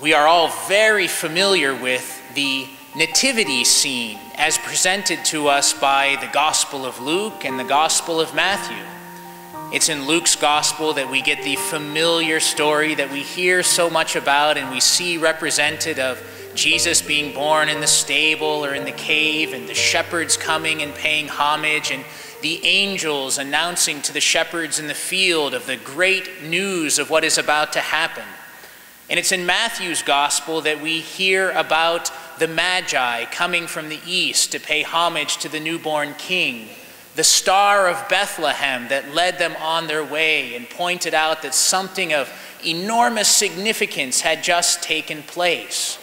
We are all very familiar with the nativity scene as presented to us by the Gospel of Luke and the Gospel of Matthew. It's in Luke's Gospel that we get the familiar story that we hear so much about and we see represented of Jesus being born in the stable or in the cave, and the shepherds coming and paying homage, and the angels announcing to the shepherds in the field of the great news of what is about to happen. And it's in Matthew's Gospel that we hear about the Magi coming from the east to pay homage to the newborn king, the star of Bethlehem that led them on their way and pointed out that something of enormous significance had just taken place.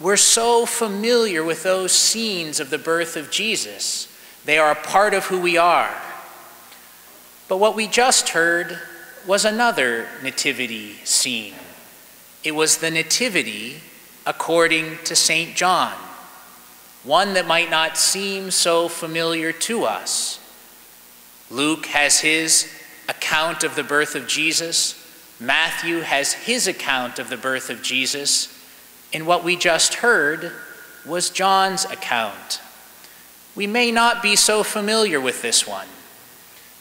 We're so familiar with those scenes of the birth of Jesus. They are a part of who we are. But what we just heard was another nativity scene. It was the nativity according to St. John, one that might not seem so familiar to us. Luke has his account of the birth of Jesus. Matthew has his account of the birth of Jesus. And what we just heard was John's account. We may not be so familiar with this one.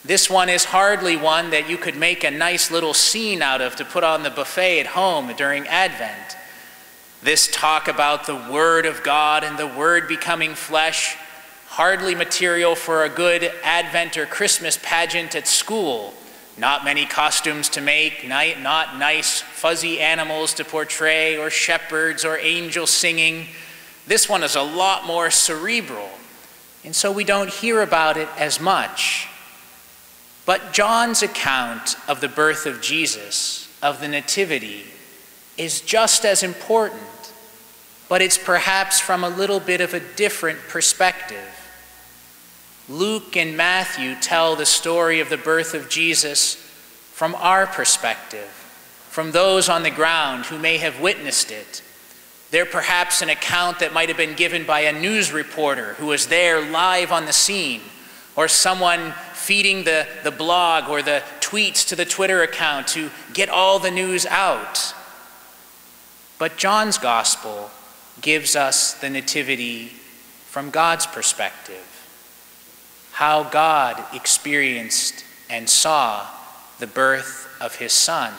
This one is hardly one that you could make a nice little scene out of to put on the buffet at home during Advent. This talk about the Word of God and the Word becoming flesh, hardly material for a good Advent or Christmas pageant at school. Not many costumes to make, not nice fuzzy animals to portray, or shepherds or angels singing. This one is a lot more cerebral, and so we don't hear about it as much. But John's account of the birth of Jesus, of the Nativity, is just as important, but it's perhaps from a little bit of a different perspective. Luke and Matthew tell the story of the birth of Jesus from our perspective, from those on the ground who may have witnessed it. They're perhaps an account that might have been given by a news reporter who was there live on the scene, or someone feeding the blog or the tweets to the Twitter account to get all the news out. But John's Gospel gives us the Nativity from God's perspective, how God experienced and saw the birth of his Son.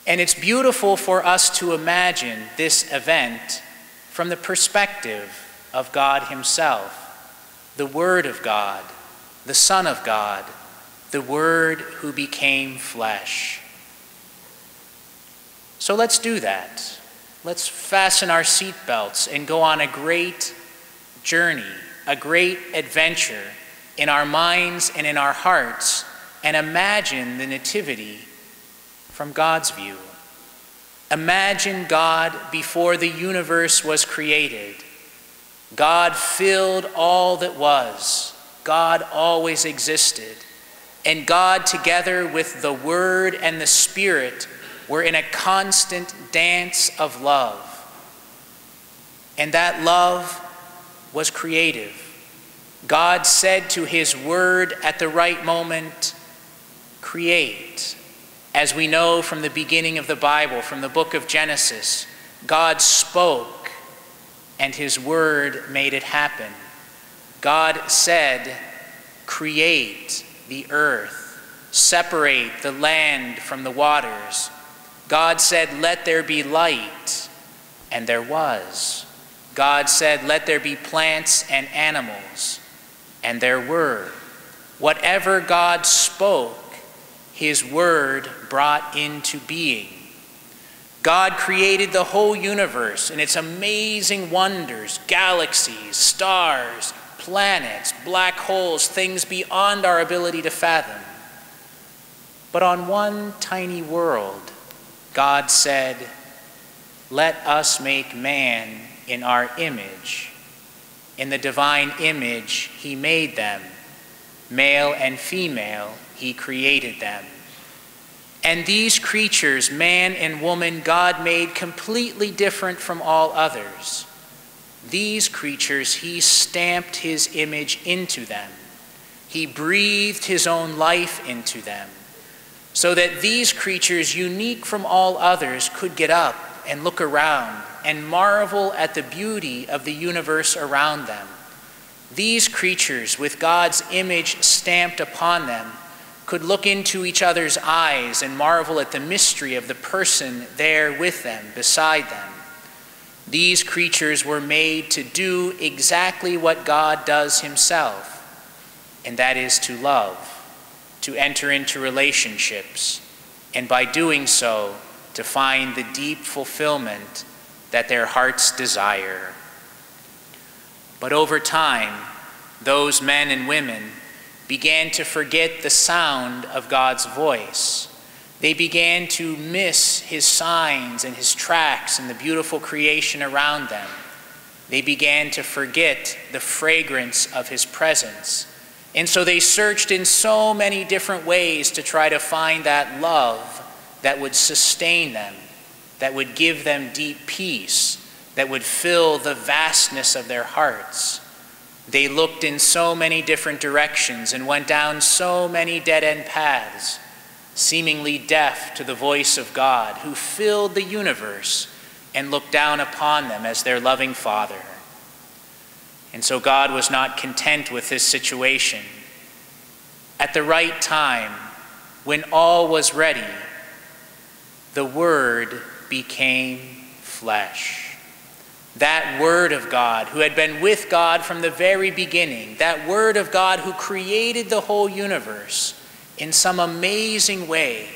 And it's beautiful for us to imagine this event from the perspective of God himself, the Word of God, the Son of God, the Word who became flesh. So let's do that. Let's fasten our seatbelts and go on a great journey, a great adventure in our minds and in our hearts, and imagine the Nativity from God's view. Imagine God before the universe was created. God filled all that was. God always existed. And God, together with the Word and the Spirit, were in a constant dance of love. And that love was creative. God said to his Word at the right moment, create. As we know from the beginning of the Bible, from the book of Genesis, God spoke and his Word made it happen. God said, create the earth, separate the land from the waters. God said, let there be light, and there was. God said, let there be plants and animals, and there were. Whatever God spoke, his Word brought into being. God created the whole universe and its amazing wonders, galaxies, stars, planets, black holes, things beyond our ability to fathom. But on one tiny world, God said, let us make man in our image. In the divine image, he made them. Male and female, he created them. And these creatures, man and woman, God made completely different from all others. These creatures, he stamped his image into them. He breathed his own life into them, so that these creatures, unique from all others, could get up and look around and marvel at the beauty of the universe around them. These creatures, with God's image stamped upon them, could look into each other's eyes and marvel at the mystery of the person there with them, beside them. These creatures were made to do exactly what God does himself, and that is to love, to enter into relationships, and by doing so, to find the deep fulfillment that their hearts desire. But over time, those men and women began to forget the sound of God's voice. They began to miss his signs and his tracks and the beautiful creation around them. They began to forget the fragrance of his presence. And so they searched in so many different ways to try to find that love that would sustain them, that would give them deep peace, that would fill the vastness of their hearts. They looked in so many different directions and went down so many dead-end paths, seemingly deaf to the voice of God, who filled the universe and looked down upon them as their loving Father. And so God was not content with this situation. At the right time, when all was ready, the Word became flesh. That Word of God, who had been with God from the very beginning, that Word of God who created the whole universe in some amazing way,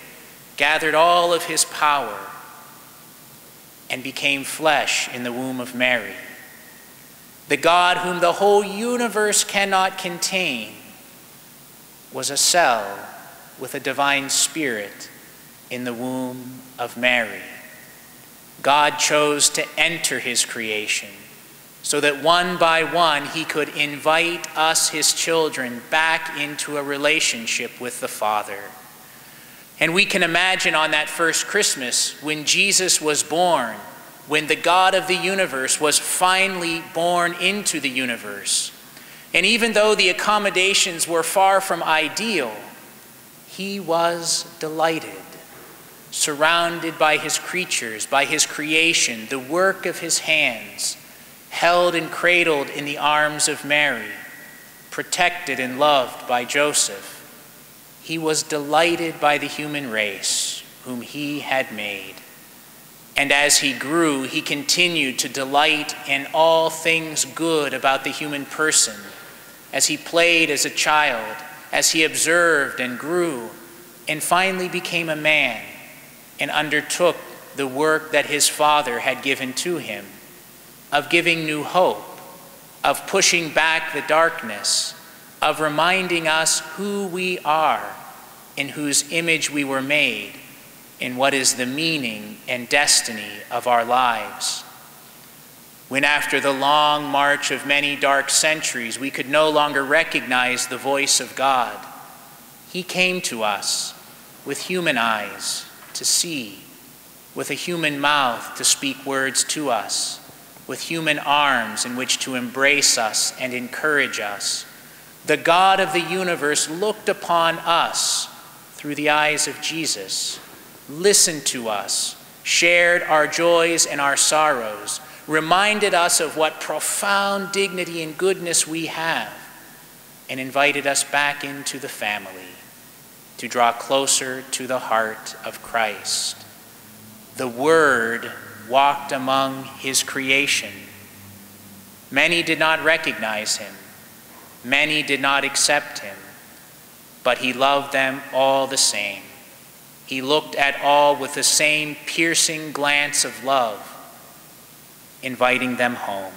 gathered all of his power and became flesh in the womb of Mary. The God whom the whole universe cannot contain was a cell with a divine spirit in the womb of Mary. God chose to enter his creation so that one by one he could invite us, his children, back into a relationship with the Father. And we can imagine on that first Christmas when Jesus was born, when the God of the universe was finally born into the universe. And even though the accommodations were far from ideal, he was delighted, surrounded by his creatures, by his creation, the work of his hands, held and cradled in the arms of Mary, protected and loved by Joseph. He was delighted by the human race whom he had made. And as he grew, he continued to delight in all things good about the human person. As he played as a child, as he observed and grew, and finally became a man and undertook the work that his Father had given to him, of giving new hope, of pushing back the darkness, of reminding us who we are, in whose image we were made, in what is the meaning and destiny of our lives. When after the long march of many dark centuries, we could no longer recognize the voice of God, he came to us with human eyes to see, with a human mouth to speak words to us, with human arms in which to embrace us and encourage us. The God of the universe looked upon us through the eyes of Jesus, listened to us, shared our joys and our sorrows, reminded us of what profound dignity and goodness we have, and invited us back into the family to draw closer to the heart of Christ. The Word walked among his creation. Many did not recognize him. Many did not accept him, but he loved them all the same. He looked at all with the same piercing glance of love, inviting them home.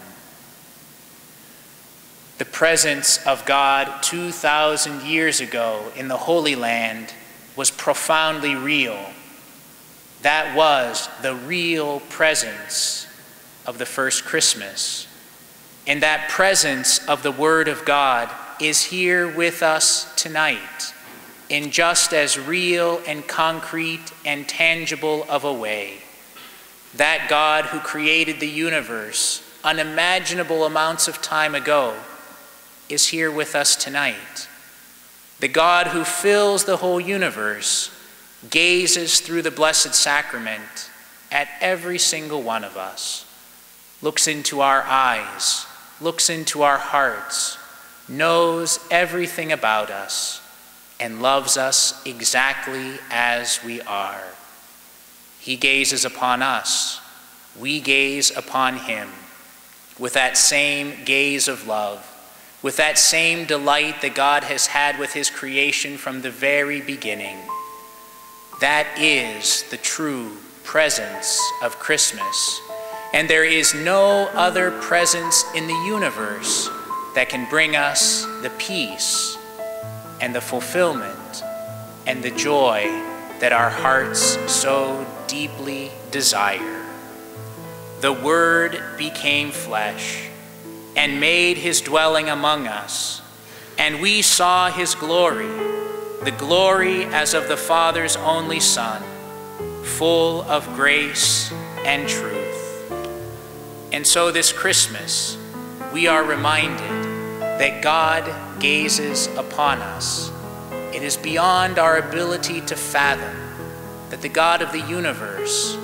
The presence of God 2,000 years ago in the Holy Land was profoundly real. That was the real presence of the first Christmas. And that presence of the Word of God is here with us tonight in just as real and concrete and tangible of a way. That God who created the universe unimaginable amounts of time ago is here with us tonight. The God who fills the whole universe gazes through the Blessed Sacrament at every single one of us, looks into our eyes, looks into our hearts, knows everything about us, and loves us exactly as we are. He gazes upon us, we gaze upon him, with that same gaze of love, with that same delight that God has had with his creation from the very beginning. That is the true presence of Christmas, and there is no other presence in the universe that can bring us the peace and the fulfillment and the joy that our hearts so deeply desire. The Word became flesh and made his dwelling among us, and we saw his glory, the glory as of the Father's only Son, full of grace and truth. And so this Christmas, we are reminded that God gazes upon us. It is beyond our ability to fathom that the God of the universe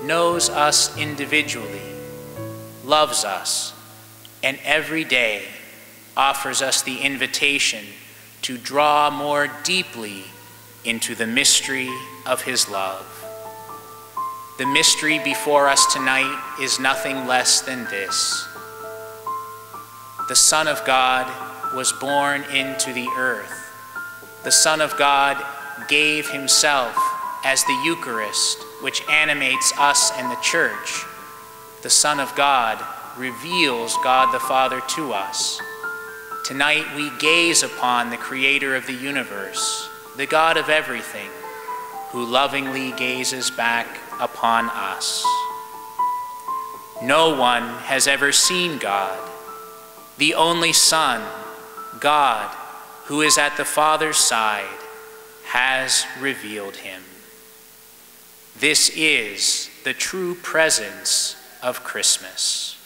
knows us individually, loves us, and every day offers us the invitation to draw more deeply into the mystery of his love. The mystery before us tonight is nothing less than this. The Son of God was born into the earth. The Son of God gave himself as the Eucharist, which animates us and the Church. The Son of God reveals God the Father to us. Tonight we gaze upon the Creator of the universe, the God of everything, who lovingly gazes back upon us. No one has ever seen God. The only Son, God, who is at the Father's side, has revealed him. This is the true presence of Christmas.